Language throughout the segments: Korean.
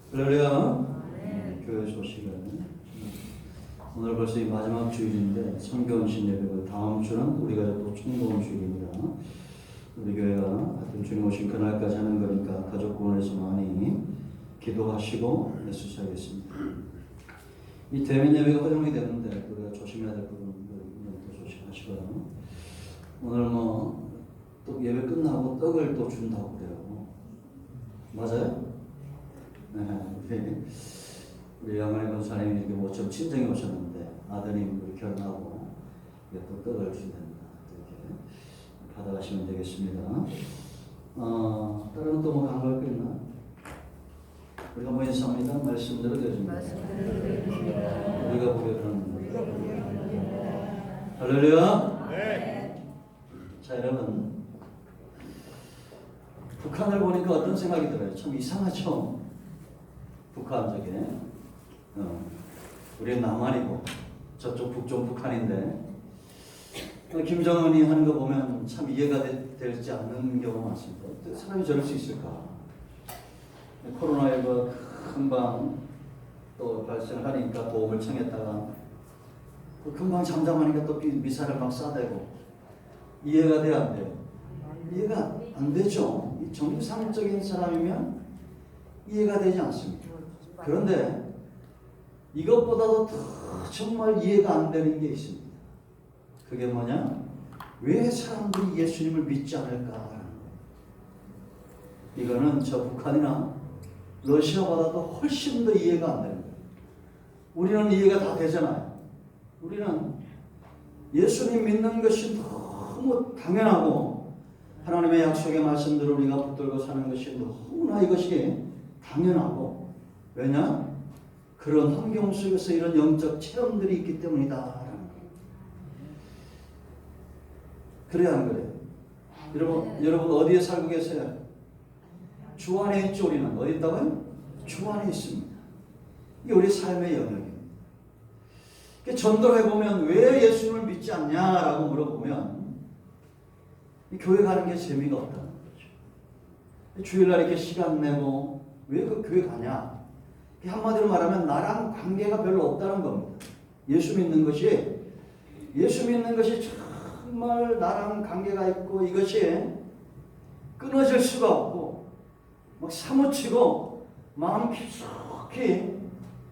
할렐루야. 교회 소식은 오늘 벌써 이 마지막 주일인데 성경신 예배가 다음 주는 우리가 또 총동 주일입니다. 우리 교회가 하여튼 주님 오신 그날까지 하는 거니까 가족 구원에서 많이 기도하시고 애쓰셔야겠습니다. 이 대면 예배가 허용이 되는데 우리가 조심해야 될 부분도 조심하시고요. 오늘 또 예배 끝나고 떡을 또 준다고 그래요. 맞아요? 네, 우리 양만희 권사님이 이렇게 모처럼 친정에 오셨는데 아드님 우리 결혼하고 또 떡을 준답니다. 이렇게 받아가시면 되겠습니다. 다른 또 뭐 간걸 거 있나? 우리가 뭐 인사합니다. 말씀대로 되어줍니다. 우리가 보게 그런 할렐루야. 네. 자 여러분, 북한을 보니까 어떤 생각이 들어요? 참 이상하죠. 북한 저게 우리 남한이고 저쪽 북쪽 북한인데 김정은이 하는 거 보면 참 이해가 되지 않는 경우가 많습니다. 어떻게 사람이 저럴 수 있을까? 코로나19가 금방 또 발생하니까 도움을 청했다가 금방 잠잠하니까 또 미사를 막 쏴대고 이해가 돼야 안 돼요? 이해가 안 되죠. 이 정상적인 사람이면 이해가 되지 않습니다. 그런데 이것보다도 더 정말 이해가 안 되는 게 있습니다. 그게 뭐냐? 왜 사람들이 예수님을 믿지 않을까 하는 거예요. 이거는 저 북한이나 러시아보다도 훨씬 더 이해가 안 되는 거예요. 우리는 이해가 다 되잖아요. 우리는 예수님 믿는 것이 너무 당연하고 하나님의 약속의 말씀들을 우리가 붙들고 사는 것이 너무나 이것이 당연하고, 왜냐? 그런 환경 속에서 이런 영적 체험들이 있기 때문이다. 그래야 안 그래요? 여러분 어디에 살고 계세요? 주 안에 있죠. 우리는 어디 있다고요? 주 안에 있습니다. 이게 우리 삶의 영역이에요. 전도를 해보면 왜 예수님을 믿지 않냐라고 물어보면 교회 가는 게 재미가 없다는 거죠. 주일날 이렇게 시간 내고 왜 그 교회 가냐? 한마디로 말하면 나랑 관계가 별로 없다는 겁니다. 예수 믿는 것이 정말 나랑 관계가 있고 이것이 끊어질 수가 없고 막 사무치고 마음 깊숙이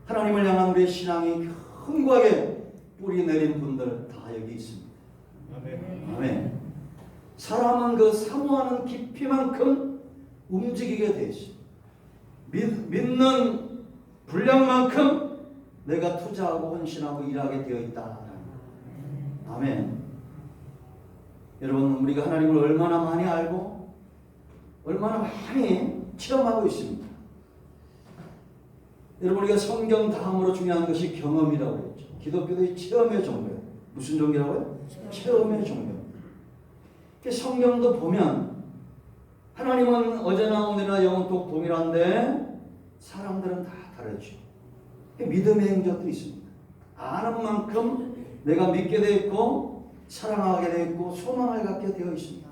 하나님을 향한 우리의 신앙이 견고하게 뿌리 내린 분들 다 여기 있습니다. 아멘. 아멘. 사람은 그 사모하는 깊이만큼 움직이게 돼 있습니다. 믿는 분량만큼 내가 투자하고 헌신하고 일하게 되어 있다. 아멘. 여러분, 우리가 하나님을 얼마나 많이 알고 얼마나 많이 체험하고 있습니다. 여러분, 우리가 성경 다음으로 중요한 것이 경험이라고 했죠. 기독교의 체험의 종교예요. 무슨 종교라고요? 체험의 종교. 성경도 보면 하나님은 어제나 오늘이나 영원토록 동일한데 사람들은 다 다르죠. 믿음의 행적도 있습니다. 아는 만큼 내가 믿게 되어 있고 사랑하게 되어 있고 소망을 갖게 되어 있습니다.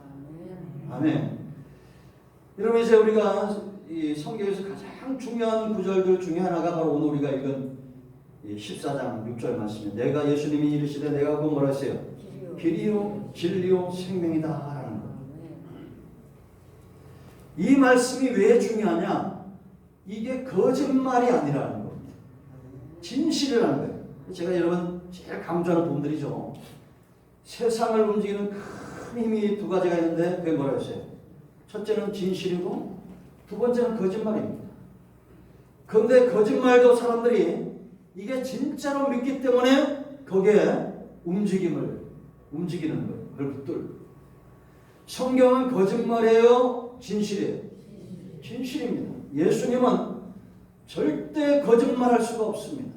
아멘. 여러분, 이제 우리가 이 성경에서 가장 중요한 구절들 중에 하나가 바로 오늘 우리가 읽은 14장 6절 말씀이에요. 내가 예수님이 이르시되 내가 그 뭐라 했어요? 길이요 진리요 생명이다 라는 것. 이 말씀이 왜 중요하냐? 이게 거짓말이 아니라는 겁니다. 진실이라는 거예요. 제가 여러분 제일 강조하는 부분들이죠. 세상을 움직이는 큰 힘이 두 가지가 있는데 그게 뭐라 했어요? 첫째는 진실이고 두 번째는 거짓말입니다. 그런데 거짓말도 사람들이 이게 진짜로 믿기 때문에 거기에 움직이는 거예요. 그걸 붙들고. 성경은 거짓말이에요? 진실이에요? 진실입니다. 예수님은 절대 거짓말할 수가 없습니다.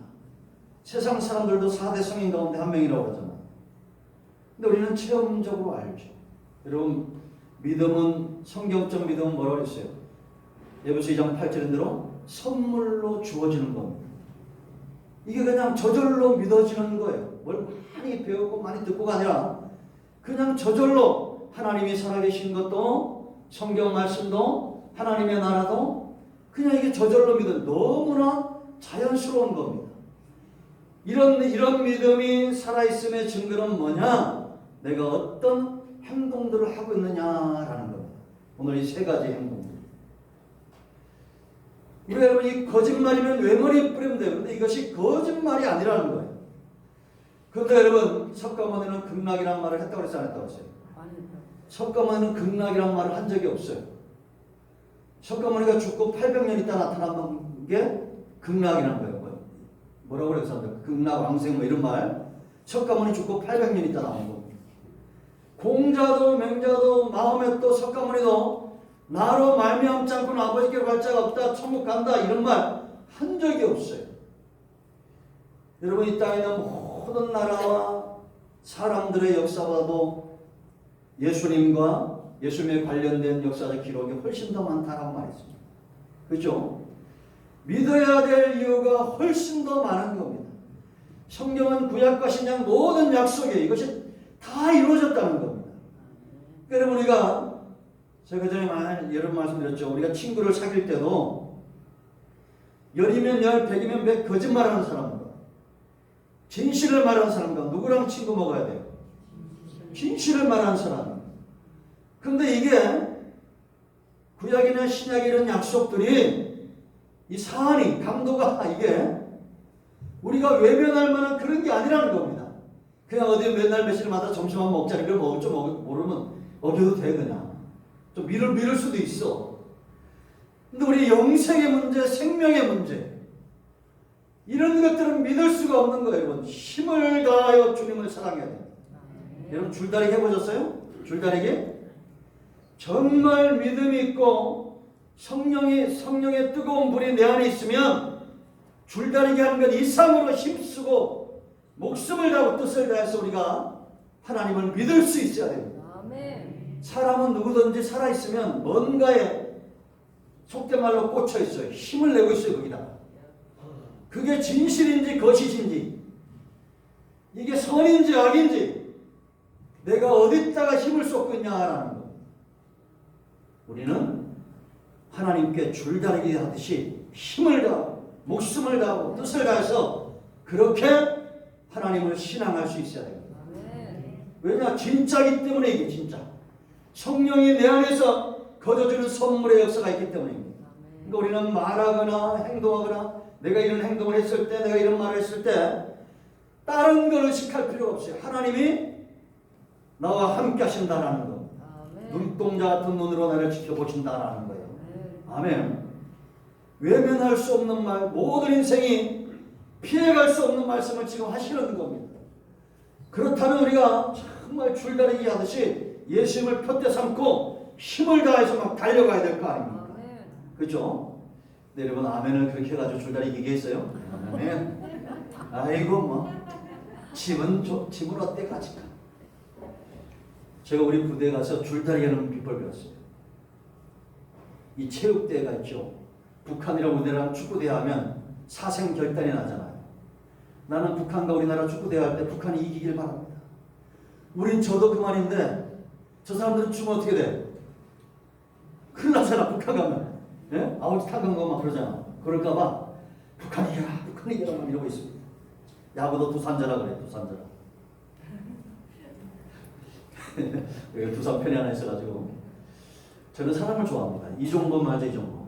세상 사람들도 4대 성인 가운데 한 명이라고 그러잖아요. 근데 우리는 체험적으로 알죠. 여러분, 믿음은, 성경적 믿음은 뭐라고 했어요? 에베소 2장 8절인 대로 선물로 주어지는 겁니다. 이게 그냥 저절로 믿어지는 거예요. 뭘 많이 배우고 많이 듣고가 아니라 그냥 저절로 하나님이 살아계신 것도 성경 말씀도 하나님의 나라도 그냥 이게 저절로 믿음, 너무나 자연스러운 겁니다. 이런 믿음이 살아있음의 증거는 뭐냐? 내가 어떤 행동들을 하고 있느냐라는 겁니다. 오늘 이 세 가지 행동들. 우리 여러분, 이 거짓말이면 외모리 뿌리면 돼요. 그런데 이것이 거짓말이 아니라는 거예요. 그런데 여러분, 석가모니는 극락이라는 말을 했다고 그랬어요? 안 했다고 그랬어요? 석가모니는 극락이라는 말을 한 적이 없어요. 석가모니가 죽고 800년 있다 나타난 게 극락이라는 거예요. 뭐라고 그래요, 사람들? 극락, 왕생 뭐 이런 말. 석가모니 죽고 800년 있다 나온 겁니다. 공자도 맹자도 마호메도 석가모니도 나로 말미암지 않고는 아버지께로 갈 자가 없다, 천국 간다 이런 말 한 적이 없어요. 여러분, 이 땅에 있는 모든 나라와 사람들의 역사와도 예수님과 예수님에 관련된 역사적 기록이 훨씬 더 많다라고 말했습니다. 그렇죠? 믿어야 될 이유가 훨씬 더 많은 겁니다. 성경은 구약과 신약 모든 약속에 이것이 다 이루어졌다는 겁니다. 여러분, 우리가 제가 전에 여러 번 말씀드렸죠. 우리가 친구를 사귈 때도 열이면 열, 백이면 백 거짓말하는 사람과 진실을 말하는 사람과 누구랑 친구 먹어야 돼요? 진실을 말하는 사람. 그런데 이게 구약이나 신약의 이런 약속들이 이 사안이 강도가 이게 우리가 외면할 만한 그런 게 아니라는 겁니다. 그냥 어디 맨날 며칠마다 점심만 먹자 이걸 먹을 줄 모르면 어겨도 돼. 그냥 좀 미룰 수도 있어. 근데 우리 영생의 문제, 생명의 문제 이런 것들은 믿을 수가 없는 거예요. 여러분, 힘을 다하여 주님을 사랑해야 돼요. 여러분, 줄다리기 해보셨어요? 줄다리기? 정말 믿음이 있고 성령의 뜨거운 불이 내 안에 있으면 줄다리기 하는 것 이상으로 힘쓰고 목숨을 다하고 뜻을 다해서 우리가 하나님을 믿을 수 있어야 됩니다. 아멘. 사람은 누구든지 살아있으면 뭔가에 속된 말로 꽂혀 있어요. 힘을 내고 있어요. 거기다. 그게 진실인지 거짓인지, 이게 선인지 악인지, 내가 어디다가 힘을 쏟고 있냐라는 거. 우리는 하나님께 줄다리기 하듯이 힘을 다하고 목숨을 다하고 뜻을 다해서 그렇게 하나님을 신앙할 수 있어야 됩니다. 왜냐? 진짜이기 때문에. 이게 진짜 성령이 내 안에서 거둬주는 선물의 역사가 있기 때문입니다. 그러니까 우리는 말하거나 행동하거나 내가 이런 행동을 했을 때, 내가 이런 말을 했을 때 다른 걸 의식할 필요가 없어요. 하나님이 나와 함께 하신다라는 거. 눈동자 같은 눈으로 나를 지켜보신다라는 거예요. 아멘. 외면할 수 없는 말, 모든 인생이 피해갈 수 없는 말씀을 지금 하시는 겁니다. 그렇다면 우리가 정말 줄다리기 하듯이 예수님을 푯대 삼고 힘을 다해서 막 달려가야 될 거 아닙니까? 그렇죠? 네, 여러분, 아멘을 그렇게 해가지고 줄다리기 얘기했어요? 아멘. 아이고, 뭐 집은 어때 가지까? 제가 우리 부대에 가서 줄다리기 하는 비법을 배웠어요. 이 체육대회가 있죠. 북한이랑 우리나라랑 축구대회 하면 사생결단이 나잖아요. 나는 북한과 우리나라 축구대회 할 때 북한이 이기길 바랍니다. 우린 저도 그만인데 저 사람들은 주면 어떻게 돼? 큰일 나잖아. 북한 가면. 예? 아우지 타건 거 막 그러잖아. 그럴까봐 북한이 이겨라 이러고 있습니다. 야구도 두산자라 그래. 두산자라. 여기 두산 편이 하나 있어가지고 저는 사람을 좋아합니다. 이종범 맞아. 이종범.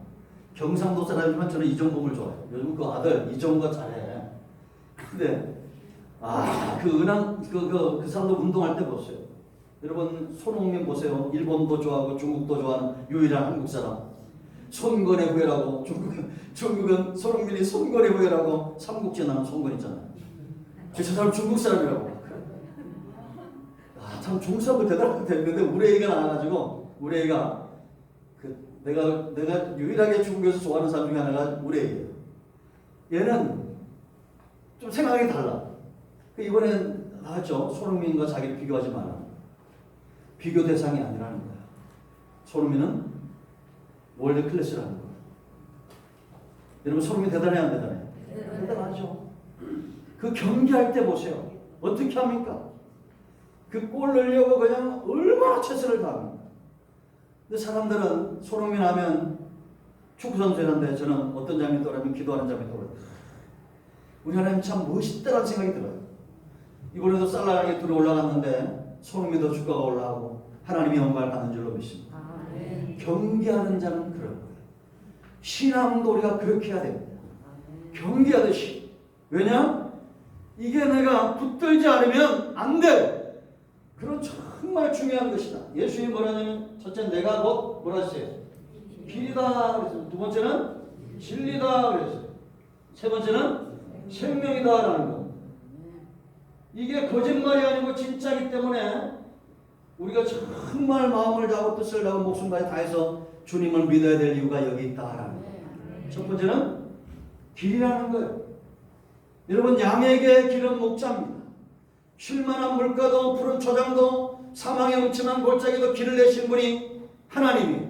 경상도 사람이지만 저는 이종범을 좋아해요. 요즘 그 아들 이종범가 잘해. 근데 그 은항 그 사람도 운동할 때 보세요. 여러분, 손흥민 보세요. 일본도 좋아하고 중국도 좋아하는 유일한 한국 사람. 손건의 후예라고. 중국은 손흥민이 손건의 후예라고. 삼국지에 나온 손건 있잖아요. 저 사람 중국 사람이라고. 참 중국 사람들 대단하게 됐는데 우리 애가 나와가지고 우리 애가 내가 유일하게 중국에서 좋아하는 사람 중에 하나가 우리 애예요. 얘는 좀 생각이 달라. 이번엔 나왔죠. 손흥민과 자기를 비교하지 마라. 비교 대상이 아니라는 거야. 손흥민은 월드 클래스라는 거야. 여러분, 손흥민 대단해 안 대단해? 대단하죠. 그 경기할 때 보세요. 어떻게 합니까? 그 골 넣으려고 그냥 얼마나 최선을 다합니다. 근데 사람들은 손흥민 하면 축구선수였는데 저는 어떤 장면이 떠오르면 기도하는 장면이 떠오르요. 우리 하나님 참 멋있다라는 생각이 들어요. 이번에도 살라에게 둘이 올라갔는데 손흥민도 주가가 올라가고 하나님이 영광을 받는 줄로 믿습니다. 경계하는 자는 그런 거예요. 신앙도 우리가 그렇게 해야 됩니다. 경계하듯이. 왜냐? 이게 내가 붙들지 않으면 안 돼. 그런 정말 중요한 것이다. 예수님이 뭐라냐면 첫째 내가 곧 뭐라 하세요? 길이다 그랬어요. 두 번째는 진리다 그랬어요. 세 번째는 생명이다라는 거. 이게 거짓말이 아니고 진짜이기 때문에 우리가 정말 마음을 다하고 뜻을 다하고 목숨까지 다해서 주님을 믿어야 될 이유가 여기 있다라는 거예요. 첫 번째는 길이라는 거예요. 여러분 양에게 길은 목자입니다. 쉴만한 물가도 푸른 초장도 사망의 음침한 골짜기도 길을 내신 분이 하나님이에요.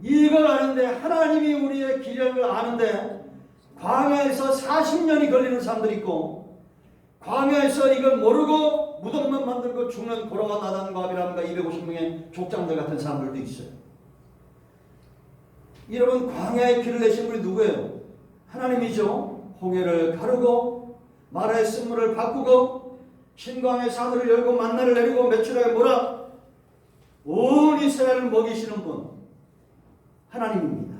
이걸 아는데 하나님이 우리의 길을 아는데 광야에서 40년이 걸리는 사람들이 있고 광야에서 이걸 모르고 무덤만 만들고 죽는 고라와 나단과 아비람과 250명의 족장들 같은 사람들도 있어요. 여러분 광야의 길을 내신 분이 누구예요? 하나님이죠. 홍해를 가르고 마라의 쓴물을 바꾸고 신광의 산을 열고 만나를 내리고 메추라에 몰아 온 이스라엘을 먹이시는 분 하나님입니다.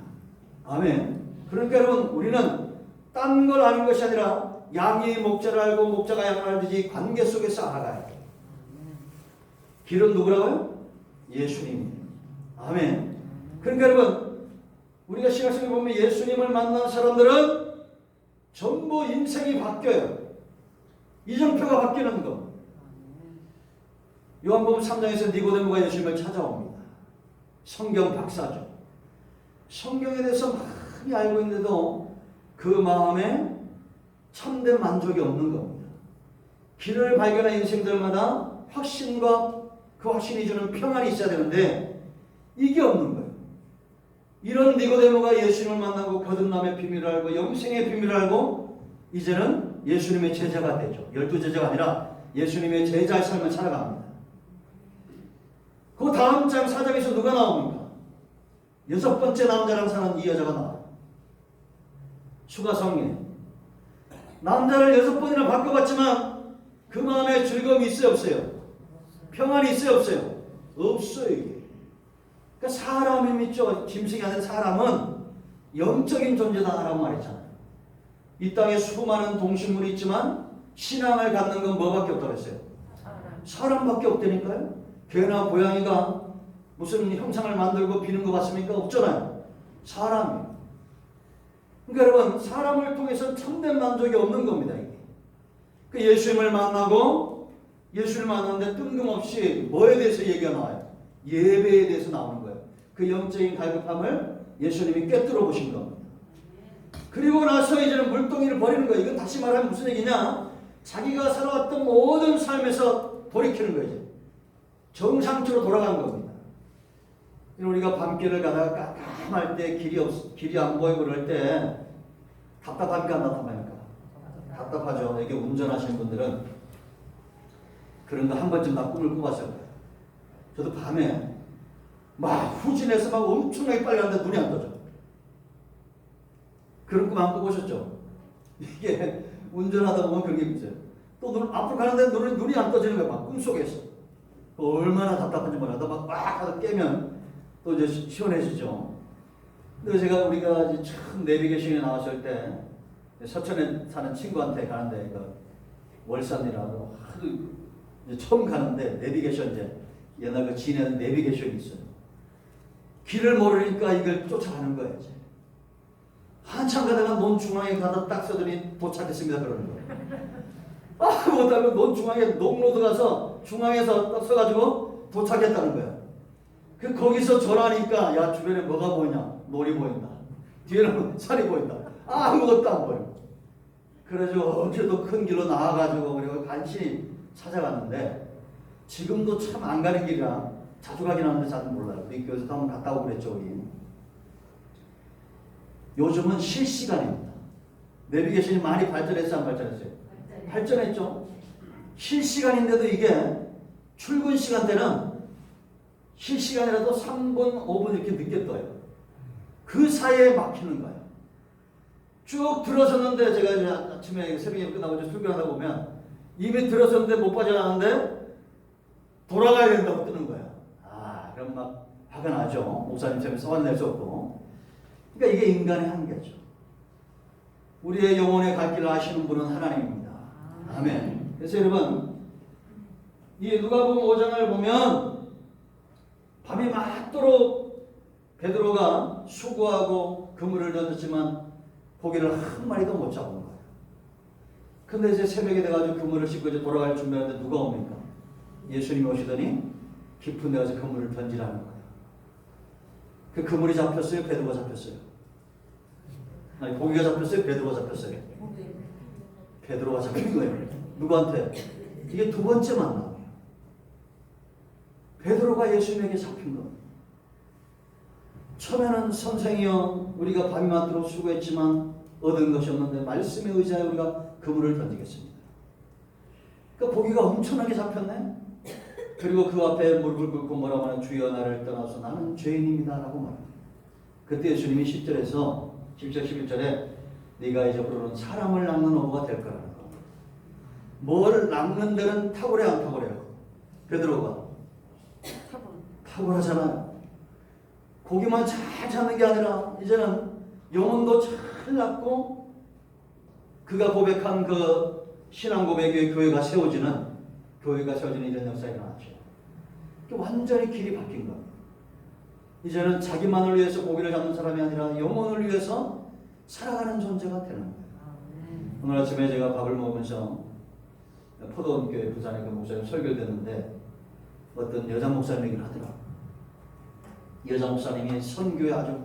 아멘. 그러니까 여러분 우리는 딴 걸 아는 것이 아니라 양이 목자를 알고 목자가 양을 알듯이 관계 속에서 알아가야 돼요. 길은 누구라고요? 예수님입니다. 아멘. 그러니까 여러분 우리가 신약성에 보면 예수님을 만난 사람들은 전부 인생이 바뀌어요. 이정표가 바뀌는 거. 요한복음 3장에서 니고데모가 예수님을 찾아옵니다. 성경 박사죠. 성경에 대해서 많이 알고 있는데도 그 마음에 참된 만족이 없는 겁니다. 길을 발견한 인생들마다 확신과 그 확신이 주는 평안이 있어야 되는데 이게 없는 거예요. 이런 니고데모가 예수님을 만나고 거듭남의 비밀을 알고 영생의 비밀을 알고 이제는 예수님의 제자가 되죠. 12제자가 아니라 예수님의 제자의 삶을 살아갑니다. 그 다음 장 4장에서 누가 나옵니까? 6번째 남자랑 사는 이 여자가 나와요. 수가성에 남자를 6번이나 바꿔봤지만 그 마음에 즐거움이 있어요 없어요? 평안이 있어요 없어요? 없어요 이게. 그러니까 사람이 믿죠. 짐승이 아닌 사람은 영적인 존재다라고 말했잖아요. 이 땅에 수많은 동식물이 있지만 신앙을 갖는 건 뭐밖에 없다고 했어요? 사람밖에 없다니까요. 개나 고양이가 무슨 형상을 만들고 비는 거 같습니까? 없잖아요. 사람이. 그러니까 여러분 사람을 통해서 참된 만족이 없는 겁니다. 이게. 그 예수님을 만나고 예수를 만났는데 뜬금없이 뭐에 대해서 얘기가 나와요? 예배에 대해서 나오는 거예요. 그 영적인 갈급함을 예수님이 꿰뚫어 보신 겁니다. 그리고 나서 이제는 물동이를 버리는 거예요. 이건 다시 말하면 무슨 얘기냐? 자기가 살아왔던 모든 삶에서 돌이키는 거죠. 정상적으로 돌아가는 겁니다. 우리가 밤길을 가다가 깜깜할 때 길이 안 보이고 그럴 때 답답합니까 안 답답합니까? 답답하죠. 여기 운전하시는 분들은 그런 거 한 번쯤 다 꿈을 꿔봤어요. 저도 밤에 막 후진해서 막 엄청나게 빨리 가는데 눈이 안 떠져. 그런 꿈 안 꿔보셨죠? 이게 운전하다 보면 그런 게 있어요. 또 눈 앞으로 가는데 눈이 안 떠지는 거야. 막 꿈속에서. 얼마나 답답한지 몰라도 막 하다 깨면 또 이제 시원해지죠. 근데 우리가 이제 처음 내비게이션에 나왔을 때 서천에 사는 친구한테 가는데 월산이라고 하도 이제 처음 가는데 내비게이션 이제 옛날 그 진에는 내비게이션이 있어요. 길을 모르니까 이걸 쫓아가는 거예요. 이제. 한참 가다가 논 중앙에 가다 딱 서더니 도착했습니다 그러는 거예요. 못하면 논 중앙에 농로드 가서 중앙에서 딱 서가지고 도착했다는 거예요. 거기서 전화하니까 야 주변에 뭐가 보이냐? 놀이 보인다. 뒤에는 산이 보인다. 아무것도 안 보여. 그래가지고 어제도 큰 길로 나와가지고 그리고 간신히 찾아갔는데 지금도 참 안 가는 길이라 자주 가긴 하는데 잘 몰라요. 우리 교회에서도 한번 갔다 오고 그랬죠. 우리. 요즘은 실시간입니다. 내비게이션이 많이 발전했어요? 안 발전했어요? 발전했죠. 실시간인데도 이게 출근 시간대는 실시간이라도 3분, 5분 이렇게 늦게 떠요. 그 사이에 막히는 거예요. 쭉 들어섰는데 제가 이제 아침에 새벽에 끝나고 이제 출근하다 보면 이미 들어섰는데 못 빠져나가는데 돌아가야 된다고 뜨는 거예요. 아, 그럼 막 화가 나죠. 목사님처럼 화낼 수 없고. 그러니까 이게 인간의 한계죠. 우리의 영혼의 갈 길을 아시는 분은 하나님입니다. 아멘. 그래서 여러분, 이 누가복음 5장을 보면 밤이 맞도록 베드로가 수고하고 그물을 던졌지만 고기를 한 마리도 못 잡은 거예요. 근데 이제 새벽에 돼가지고 그물을 싣고 이제 돌아갈 준비하는데 누가 옵니까? 예수님이 오시더니 깊은 데 가서 그물을 던지라는 거예요. 그 그물이 잡혔어요? 베드로가 잡혔어요? 아니, 고기가 잡혔어요? 베드로가 잡혔어요? 베드로가 잡힌 거예요. 누구한테? 이게 두 번째 만남이에요. 베드로가 예수님에게 잡힌 거. 처음에는 선생이여 우리가 밤이 맞도록 수고했지만 얻은 것이 없는데 말씀에 의지하여 우리가 그물을 던지겠습니다. 그러니까 고기가 엄청나게 잡혔네. 그리고 그 앞에 무릎을 꿇고 뭐라고 하는 주여 나를 떠나서 나는 죄인입니다 라고 말합니다. 그때 예수님이 10절에서 10절 11절에 네가 이제 부르는 사람을 낚는 어부가 될 거라는 거. 뭘 낚는 데는 탁월해 안 탁월해요? 베드로가 탁월하잖아요. 고기만 잘 잡는 게 아니라 이제는 영혼도 잘 낚고 그가 고백한 그 신앙 고백의 교회가 세워지는 이런 역사가 일어났죠. 완전히 길이 바뀐 거예요. 이제는 자기만을 위해서 고기를 잡는 사람이 아니라 영혼을 위해서 살아가는 존재가 되는 거예요. 오늘 아침에 제가 밥을 먹으면서 포도원교회 부산에 그 목사님 설교를 듣는데 어떤 여자 목사님 얘기를 하더라고요. 여자 목사님이 선교에 아주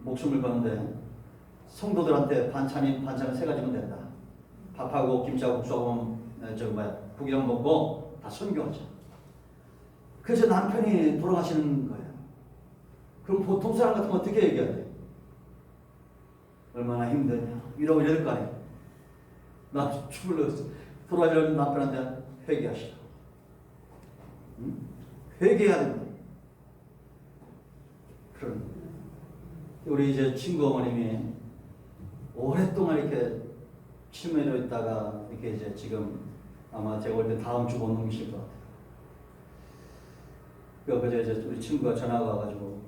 목숨을 거는데 성도들한테 반찬을 세 가지면 된다. 밥하고 김치하고 국수하고 국이랑 먹고 다 선교하자. 그래서 남편이 돌아가시는 거예요. 그럼 보통 사람 같으면 어떻게 얘기해야 돼? 얼마나 힘드냐 이러고 이럴 거 아니에요. 나 돌아가시는 남편한테 회개하시라. 응? 회개해야 됩니다. 그럼 우리 이제 친구 어머님이 오랫동안 이렇게 치매로 있다가 이렇게 이제 지금 아마 제가 볼 때 다음 주 못 넘기실 것 같아요. 그래서 이제 우리 친구가 전화가 와가지고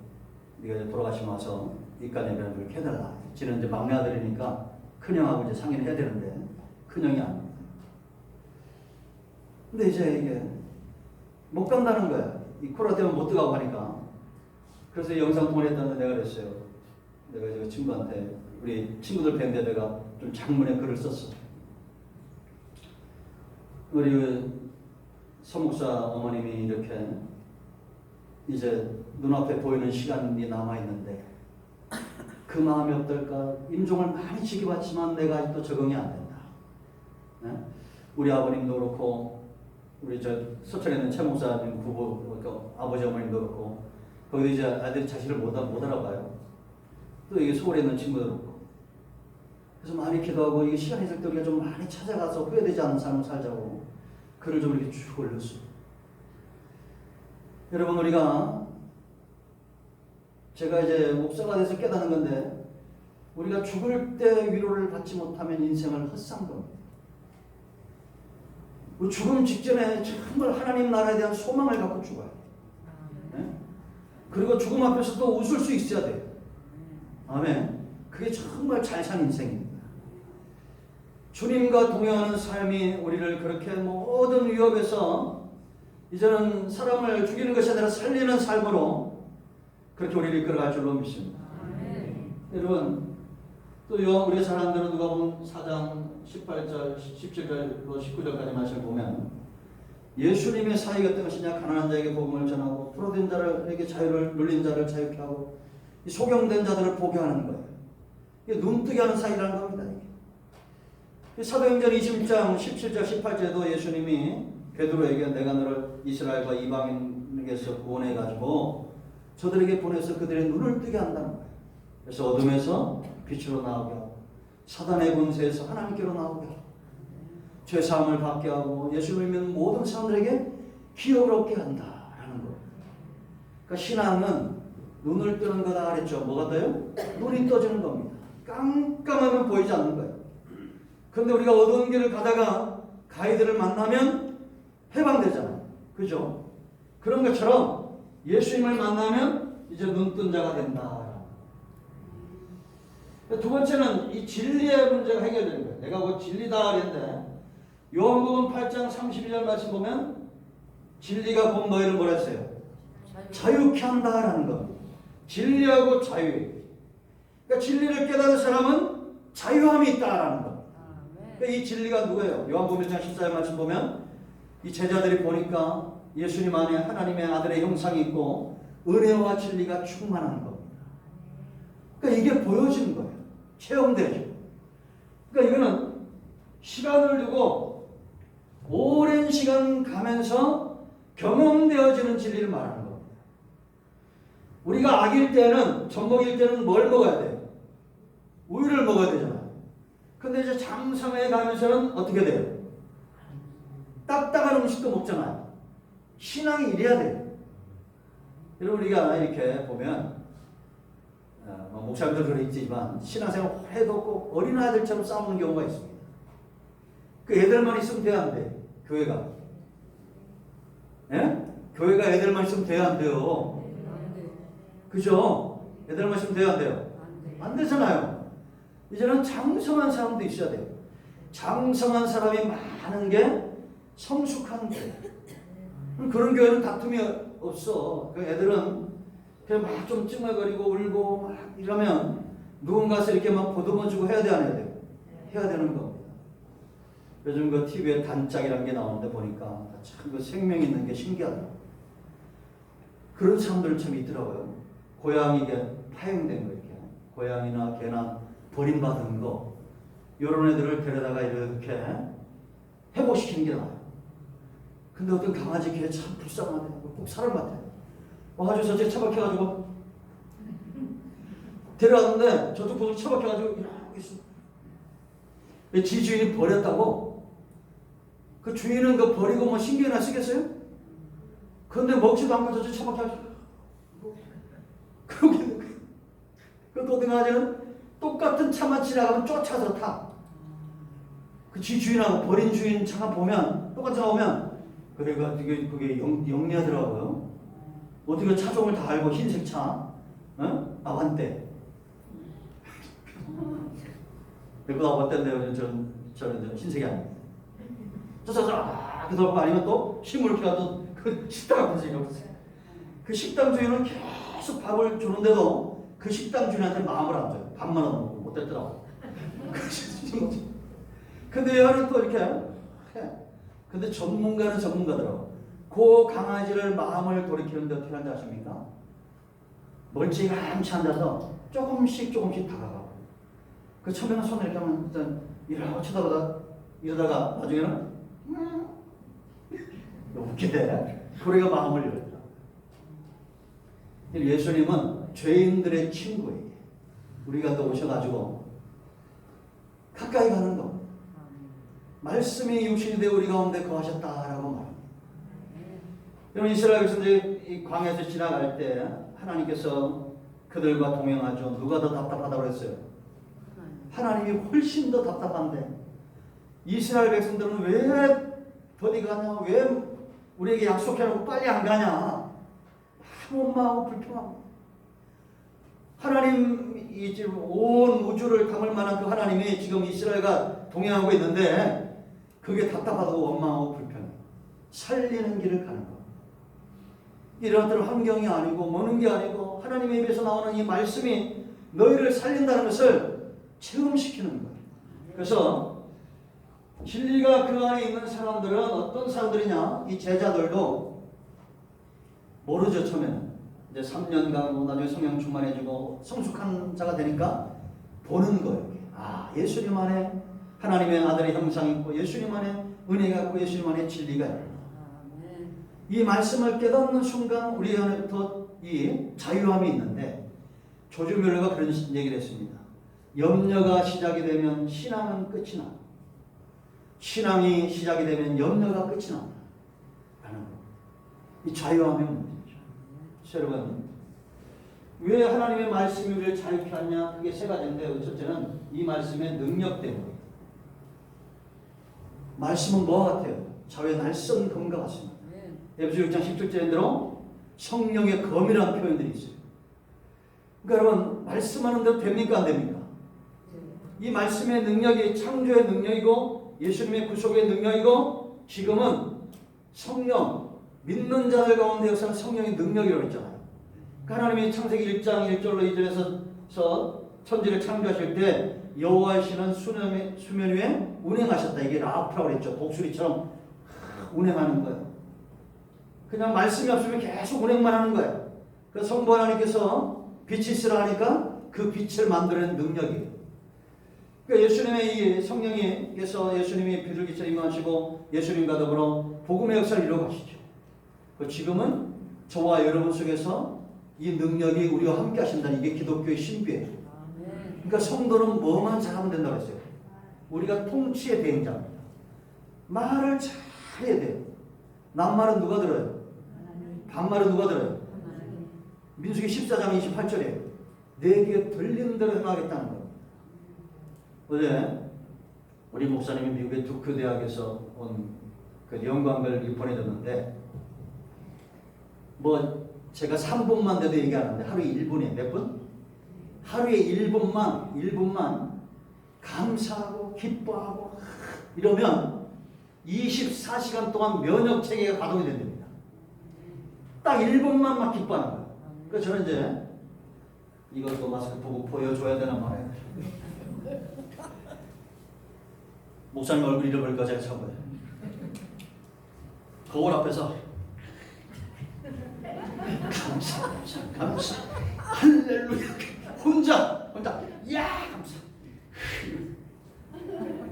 네가 이제 돌아가시고 나서 입간 예배를 그렇게 해달라. 지는 이제 막내 아들이니까 큰형하고 이제 상의를 해야 되는데 큰형이 안 합니다. 근데 이제 이게 못 간다는 거야. 이 코로나 때문에 못 들어가고 하니까. 그래서 영상 통화를 했다는데 내가 그랬어요. 내가 저 친구한테 우리 친구들 뵌데 내가 좀 장문의 글을 썼어. 우리 서목사 어머님이 이렇게 이제 눈앞에 보이는 시간이 남아있는데 그 마음이 어떨까? 임종을 많이 지켜봤지만 내가 아직도 적응이 안 된다. 네? 우리 아버님도 그렇고 우리 저 서천에 있는 최 목사님 부부 아버지 어머님도 그렇고 거기도 이제 아들이 자신을 못 알아봐요. 또 이게 서울에 있는 친구도 그렇고 그래서 많이 기도하고 이게 시간이 있을 때 우리가 좀 많이 찾아가서 후회되지 않는 삶을 살자고 글을 좀 이렇게 쭉 올렸어요. 여러분 우리가 제가 이제 목사가 돼서 깨닫는 건데 우리가 죽을 때 위로를 받지 못하면 인생을 헛산 겁니다. 죽음 직전에 정말 하나님 나라에 대한 소망을 갖고 죽어요. 네? 그리고 죽음 앞에서 또 웃을 수 있어야 돼요. 아멘. 그게 정말 잘 산 인생입니다. 주님과 동행하는 삶이 우리를 그렇게 모든 위협에서 이제는 사람을 죽이는 것이 아니라 살리는 삶으로 그렇게 우리를 이끌어갈 줄로 믿습니다. 여러분 또 우리가 잘 아는 대로 누가복음 4장 18절, 17절로 19절까지 말씀을 보면 예수님의 사역이 어떤 것이냐 가난한 자에게 복음을 전하고 포로된 자에게 자유를 눌린 자를 자유케 하고 이 소경된 자들을 보게 하는 거예요. 이게 눈뜨게 하는 사역이라는 겁니다. 이게. 사도행전 20장 17절 18절에도 예수님이 베드로에게 내가 너를 이스라엘과 이방인에게서 구원해가지고 저들에게 보내서 그들의 눈을 뜨게 한다는 거예요. 그래서 어둠에서 빛으로 나오게 하고 사단의 권세에서 하나님께로 나오게 하고 죄사함을 받게 하고 예수를 믿는 모든 사람들에게 기업을 얻게 한다라는 거예요. 그러니까 신앙은 눈을 뜨는 거다 그랬죠. 뭐가 떠요? 눈이 떠지는 겁니다. 깜깜하면 보이지 않는 거예요. 그런데 우리가 어두운 길을 가다가 가이드를 만나면 해방되잖아요. 그죠? 그런 것처럼 예수님을 만나면 이제 눈뜬 자가 된다. 두 번째는 이 진리의 문제가 해결되는 거예요. 내가 뭐 진리다 그랬는데 요한복음 8장 32절 말씀 보면 진리가 곧 너희를 뭐라 했어요? 자유케 한다라는 겁니다. 진리하고 자유. 그러니까 진리를 깨닫는 사람은 자유함이 있다라는 것. 그러니까 이 진리가 누구예요? 요한복음 1장 14절 말씀 보면 이 제자들이 보니까 예수님 안에 하나님의 아들의 형상이 있고 은혜와 진리가 충만한 겁니다. 그러니까 이게 보여지는 거예요. 체험되죠. 그러니까 이거는 시간을 두고 오랜 시간 가면서 경험되어지는 진리를 말하는 겁니다. 우리가 아기일 때는, 젖먹일 때는 뭘 먹어야 돼요? 우유를 먹어야 되잖아요. 근데 이제 장성에 가면서는 어떻게 돼요? 딱딱한 음식도 먹잖아요. 신앙이 이래야 돼요. 여러분, 우리가 이렇게 보면 목사님들 그런 있지만 신앙생활 해도 꼭 어린아이들처럼 싸우는 경우가 있습니다. 그 애들만 있으면 돼야 안 돼. 교회가. 예? 교회가 애들만 있으면 돼야 안 돼요. 그죠? 애들만 있으면 돼야 안 돼요. 안 되잖아요. 이제는 장성한 사람도 있어야 돼요. 장성한 사람이 많은 게 성숙한 교회. 그런 교회는 다툼이 없어. 그 애들은 그냥 막 좀 찡얼거리고 울고 막 이러면 누군가서 이렇게 막 보듬어주고 해야 돼, 안 해야 돼요? 해야 되는 겁니다. 요즘 그 TV에 단짝이라는 게 나오는데 보니까 참 그 생명 있는 게 신기하다. 그런 사람들 참 있더라고요. 고양이게 파형된 거 이렇게. 고양이나 개나 버림받은 거. 이런 애들을 데려다가 이렇게 회복시키는 게 나아요. 근데 어떤 강아지 개 참 불쌍하대. 꼭 사람 같아. 와가지고 저쪽에 처박혀가지고 데려왔는데 저쪽 보고 처박혀가지고 이러고 있어. 지 주인이 버렸다고? 그 주인은 그 버리고 뭐 신경이나 쓰겠어요? 그런데 먹지도 않고 저쪽 처박혀가지고 그것도 어떤 강아지는 똑같은 차만 지나가면 쫓아서 타. 그 지 주인하고 버린 주인 차만 보면 똑같이 나오면 그게 영리하더라고요. 어떻게 차종을 다 알고 흰색 차, 아반떼. 그 아반떼인데 저는 흰색이 아닙니다. 그래서 아니면 또 힘을 피하던 그 식당 앞에서 이러고 있어요. 그 식당 주인은 계속 밥을 주는데도 그 식당 주인한테 마음을 안 줘요. 밥만 안 먹고 못 됐더라고. 근데 얘는 또 이렇게 해. 근데 전문가는 전문가더라고. 그 강아지를 마음을 돌이키는데 어떻게 하는지 아십니까? 멀찌감치 앉아서 조금씩 다가가고. 그 처음에는 손을 이렇게 하면 일단 이러고 쳐다보다 이러다가 나중에는 웃기대. 그래가 마음을 열었다. 예수님은 죄인들의 친구에게 우리가 또 오셔가지고 가까이 가는 거. 말씀이 육신이 되어 우리 가운데 거하셨다라고 말합니다. 여러분, 이스라엘 백성들이 이 광야에서 지나갈 때 하나님께서 그들과 동행하죠. 누가 더 답답하다고 했어요? 하나님이 훨씬 더 답답한데 이스라엘 백성들은 왜 더디 가냐? 왜 우리에게 약속해놓고 빨리 안 가냐? 원망하고 불평하고. 하나님이 지금 온 우주를 담을 만한 그 하나님이 지금 이스라엘과 동행하고 있는데 그게 답답하다고 원망하고 불평해. 살리는 길을 가는 거. 이런 어떤 환경이 아니고 먹는 게 아니고 하나님의 입에서 나오는 이 말씀이 너희를 살린다는 것을 체험시키는 거예요. 그래서 진리가 그 안에 있는 사람들은 어떤 사람들이냐? 이 제자들도 모르죠. 처음에는 이제 3년간 나중에 성령 충만해지고 성숙한 자가 되니까 보는 거예요. 아, 예수님 안에 하나님의 아들의 형상이 있고 예수님 안에 은혜가 있고 예수님 안에 진리가 있고 이 말씀을 깨닫는 순간 우리 안에부터 이 자유함이 있는데 조지 뮬러가 그런 얘기를 했습니다. 염려가 시작이 되면 신앙은 끝이 나. 신앙이 시작이 되면 염려가 끝이 난다. 라는 거. 이 자유함의 문제죠. 여러분, 왜 하나님의 말씀이 우리를 자유케 하냐? 그게 세 가지인데 첫째는 이 말씀의 능력 때문에. 말씀은 뭐와 같아요? 자유의 날선 검과 같습니다. 에베소 6장 17절인 대로 성령의 검이라는 표현들이 있어요. 그러니까 여러분 말씀하는 대로 됩니까? 안 됩니까? 이 말씀의 능력이 창조의 능력이고 예수님의 구속의 능력이고 지금은 성령, 믿는 자들 가운데 역사는 성령의 능력이라고 했잖아요. 그러니까 하나님이 창세기 1장 1절로 2절에서 천지를 창조하실 때 여호와의 신은 수면 위에 운행하셨다. 이게 라프라고 그랬죠. 독수리처럼 운행하는 거예요. 그냥 말씀이 없으면 계속 운행만 하는 거예요. 그래서 성부 하나님께서 빛이 있으라 하니까 그 빛을 만들어낸 능력이에요. 그러니까 예수님의 이 성령님께서 예수님이 비둘기처럼 임하시고 예수님과 더불어 복음의 역사를 이루어 가시죠. 지금은 저와 여러분 속에서 이 능력이 우리와 함께 하신다는 이게 기독교의 신비예요. 그러니까 성도는 뭐만 잘하면 된다고 했어요. 우리가 통치의 대행자입니다. 말을 잘 해야 돼요. 낱말은 누가 들어요? 반말은 누가 들어요? 민수기 14장 28절이에요. 내 귀에 들리는 대로 행하겠다는 거예요. 어제 우리 목사님이 미국의 두크 대학에서 온 그 영광을 보내줬는데 뭐 제가 3분만 돼도 얘기 안 하는데 하루에 1분에 몇 분? 하루에 1분만 감사하고 기뻐하고 이러면 24시간 동안 면역 체계가 가동이 됩니다. 딱 1분만 막 기뻐하는 거예요. 그래서 저는 이제 이것도 마스크 보고 보여줘야 되나 말이에요. 목사님 얼굴 잃어버릴까 제가 참고요. 거울 앞에서 감사 할렐루야 혼자 야 감사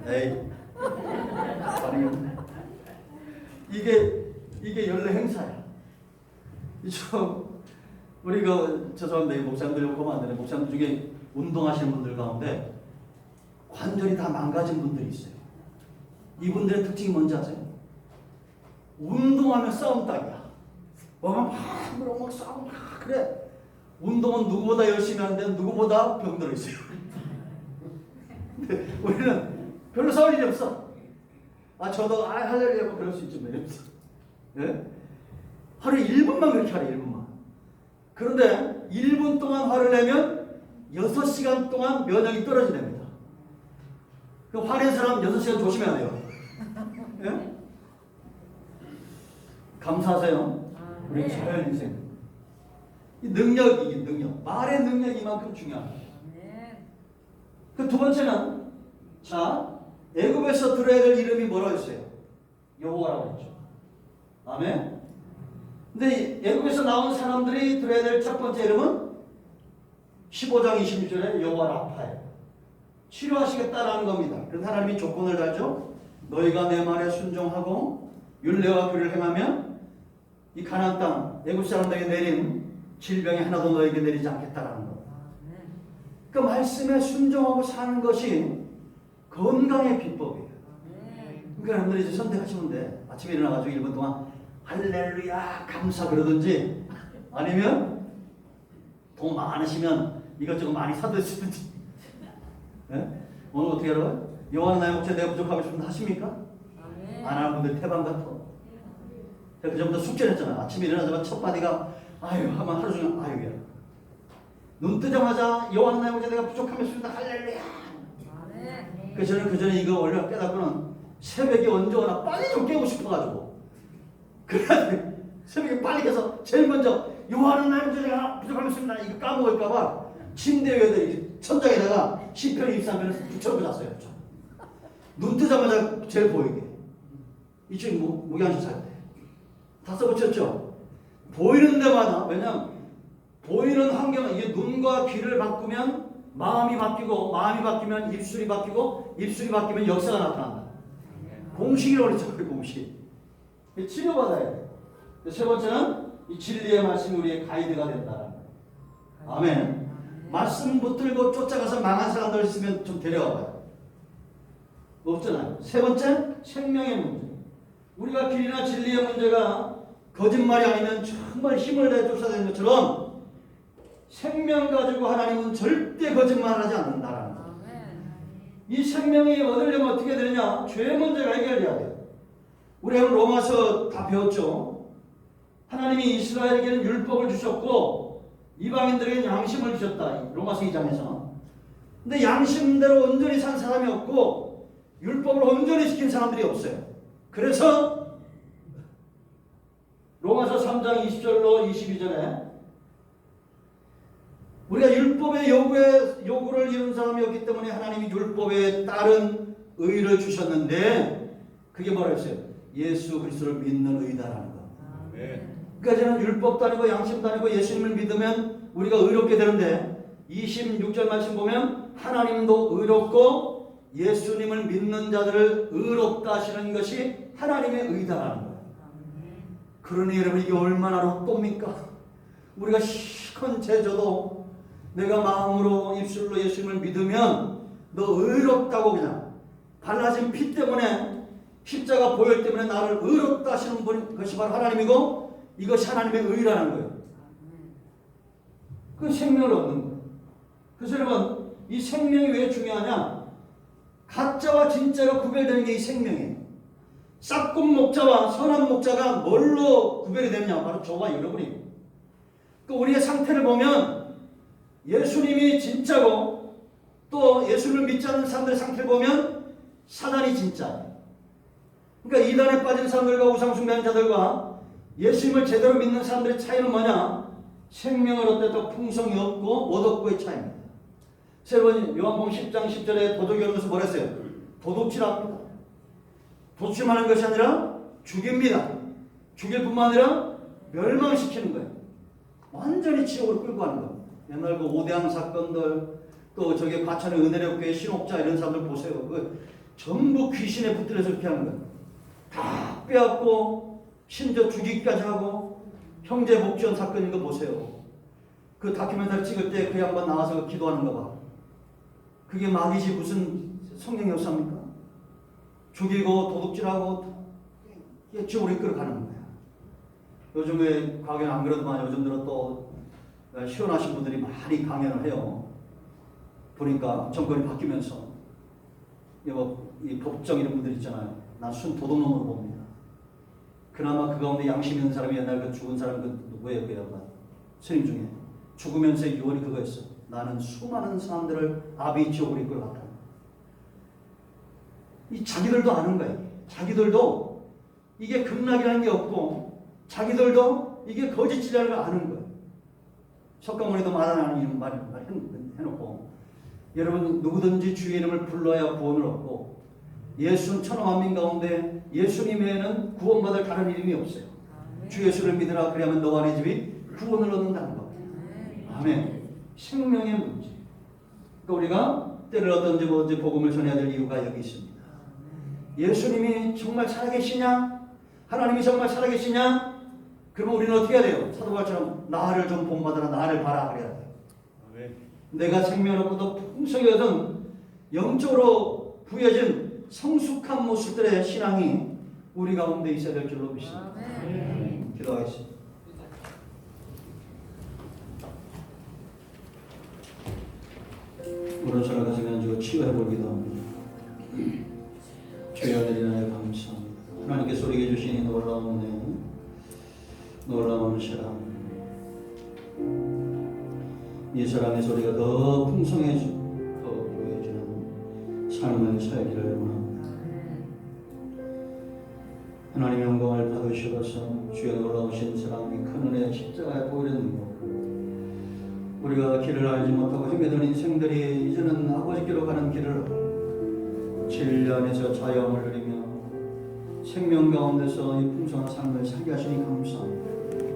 에이 이게 연례 행사야. 우리 죄송합니다. 목사님들 보면 안 되네. 목사님들 중에 운동하시는 분들 가운데 관절이 다 망가진 분들이 있어요. 이분들의 특징이 뭔지 아세요? 운동하면 싸움 딱이야. 막 싸움 그래. 운동은 누구보다 열심히 하는데 누구보다 병들어 있어요. 근데 우리는 별로 싸울 일이 없어. 저도 할렐루야 그럴 수 있지 이러면서. 예? 하루에 1분만 그렇게 하래. 1분만. 그런데 1분 동안 화를 내면 6시간 동안 면역이 떨어진답니다. 그 화낸 사람 6시간 조심해야 돼요. 예? 감사하세요. 우리 자연 인생. 이 능력. 말의 능력이 이만큼 중요합니다. 그 두 번째는 애굽에서 들어야 될 이름이 뭐라고 했어요? 여호와라고 했죠. 아멘. 근데 애굽에서 나온 사람들이 들어야 될 첫 번째 이름은 15장 26절에 여호와 라파예요. 치료하시겠다라는 겁니다. 그래서 하나님이 조건을 달죠. 너희가 내 말에 순종하고 율례와 규례를 행하면 이 가나안 땅 애굽 사람들에게 내린 질병이 하나도 너에게 내리지 않겠다라는 거. 그 말씀에 순종하고 사는 것이 건강의 비법이에요. 그러니까 여러분들이 이제 선택하시면 돼. 아침에 일어나가지고 1분 동안 할렐루야 감사 그러든지 아니면 돈 많으시면 이것저것 많이 사드시든지. 네? 오늘 어떻게 알아요? 여호와는 나의 목자 내가 부족하고 싶은데 하십니까? 안 하는 분들 태반 같아. 제가 그전부터 숙제를 했잖아. 아침에 일어나자마자 첫 바디가 하면 하루 종일 야. 눈 뜨자마자 여호와는 나의 목자 내가 부족하면 싶은데 할렐루야. 저는 그 전에 이거 원래 깨닫고는 새벽에 언제 오나 빨리 좀 깨고 싶어가지고 그래야 새벽에 빨리 깨서 제일 먼저 여호와는 나의 목자 내가 부족하면 싶습니다. 이거 까먹을까봐 침대 위에다 천장에다가 시편 23편을 붙여놓고 잤어요. 눈 뜨자마자 제일 보이게. 이쪽에 무기한시 살 때. 다 써붙였죠? 보이는 데마다, 왜냐면 보이는 환경은 이게 눈과 귀를 바꾸면 마음이 바뀌고, 마음이 바뀌면 입술이 바뀌고, 입술이 바뀌면 역사가 나타난다. 공식이라고 그랬죠, 그 공식. 치료받아야 돼. 세 번째는 이 진리의 말씀이 우리의 가이드가 된다. 아멘. 말씀 붙들고 쫓아가서 망한 사람들 있으면 좀 데려와봐요. 없잖아요. 세 번째, 생명의 문제. 우리가 길이나 진리의 문제가 거짓말이 아니면 정말 힘을 다해 쫓아다니는 것처럼 생명 가지고 하나님은 절대 거짓말하지 않는다라는 거. 이 생명이 얻으려면 어떻게 되느냐? 죄 문제가 해결돼야 돼요. 우리가 로마서 다 배웠죠. 하나님이 이스라엘에게는 율법을 주셨고 이방인들에게는 양심을 주셨다. 로마서 2장에서. 근데 양심대로 온전히 산 사람이 없고 율법을 온전히 지킨 사람들이 없어요. 그래서 로마서 3장 20절로 22절에 우리가 율법의 요구를 이룬 사람이었기 때문에 하나님이 율법에 따른 의를 주셨는데 그게 뭐라 했어요? 예수 그리스도를 믿는 의다라는 거. 그러니까 저는 율법도 아니고 양심도 아니고 예수님을 믿으면 우리가 의롭게 되는데 26절 말씀 보면 하나님도 의롭고 예수님을 믿는 자들을 의롭다 하시는 것이 하나님의 의다라는 거예요. 그러니 여러분 이게 얼마나 로또입니까? 우리가 시큰 죄져도 내가 마음으로 입술로 예수님을 믿으면 너 의롭다고 그냥 발라진 피 때문에 십자가 보혈 때문에 나를 의롭다 하시는 분 그것이 바로 하나님이고 이것이 하나님의 의라는 거예요. 그 생명을 얻는 거예요. 그래서 여러분 이 생명이 왜 중요하냐? 가짜와 진짜가 구별되는 게 이 생명이에요. 싹군 목자와 선한 목자가 뭘로 구별이 되느냐? 바로 저와 여러분이에요. 그 우리의 상태를 보면 예수님이 진짜고 또 예수를 믿지 않는 사람들의 상태를 보면 사단이 진짜예요. 그러니까 이단에 빠진 사람들과 우상숭배하는 자들과 예수님을 제대로 믿는 사람들의 차이는 뭐냐? 생명을 얻되 더 풍성이 없고 못 얻고의 차이입니다. 여러분 요한복음 10장 10절에 도둑이 오면서 뭐라 했어요? 도둑질합니다. 도둑질하는 것이 아니라 죽입니다. 죽일 뿐만 아니라 멸망시키는 거예요. 완전히 지옥으로 끌고 가는 거예요. 옛날 그 오대양 사건들 또 저기 과천의 은혜력교회 신옥자 이런 사람들 보세요. 그 전부 귀신에 붙들려서 그렇게 하는 거예요. 다 빼앗고 심지어 죽이기까지 하고 형제 복지원 사건인 거 보세요. 그 다큐멘터리 찍을 때 그 양반 나와서 기도하는 거 봐. 그게 말이지 무슨 성령 역사입니까? 죽이고 도둑질하고 이게 지옥으로 이끌어 가는 거야. 요즘에 과거에는 안 그러더만 요즘 들어 또 시원하신 분들이 많이 강연을 해요. 보니까 정권이 바뀌면서 이 법정 이런 분들 있잖아요. 난 순 도둑놈으로 봅니다. 그나마 그 가운데 양심 있는 사람이 옛날 그 죽은 사람 그 누구예요? 그 양반 스님 중에 죽으면서의 유언이 그거였어. 나는 수많은 사람들을 아비 지옥으로 이끌어갔다. 이 자기들도 아는 거예요. 자기들도 이게 극락이라는 게 없고 자기들도 이게 거짓이라는 걸 아는 거예요. 석가모니도 말하는 이런 말 해놓고 여러분 누구든지 주의 이름을 불러야 구원을 얻고 예수는 천하만민 가운데 예수님 외에는 구원받을 다른 이름이 없어요. 주 예수를 믿으라 그래야만 너와 네 집이 구원을 얻는다는 거. 아멘. 생명의 문제. 그러니까 우리가 때를 어떤지 뭐든지 복음을 전해야 될 이유가 여기 있습니다. 예수님이 정말 살아계시냐? 하나님이 정말 살아계시냐? 그러면 우리는 어떻게 해야 돼요? 사도바울처럼 나를 좀 본받아라, 나를 봐라 그래야 돼요. 아멘. 내가 생명을 얻고 더 풍성히 얻은 영적으로 부여진 성숙한 모습들의 신앙이 우리 가운데 있어야 될 줄로 믿습니다. 아멘. 기도하겠습니다. 오른손을 가슴에 얹고 치유해보기도 합니다. 주여 내리나에 감사합니다. 하나님께 소리해 주시니 놀라운 은혜, 놀라운 사랑. 이 사랑의 소리가 더 풍성해지고 더 보여지는 삶을 살기를 원합니다. 하나님의 영광을 받으시어서 주의 놀라우신 사랑이 큰 은혜 십자가에 보이는 것, 우리가 길을 알지 못하고 헤매던 인생들이 이제는 아버지께로 가는 길을 진리 안에서 자유함을 누리며 생명 가운데서 이 풍성한 삶을 살게 하시니 감사합니다.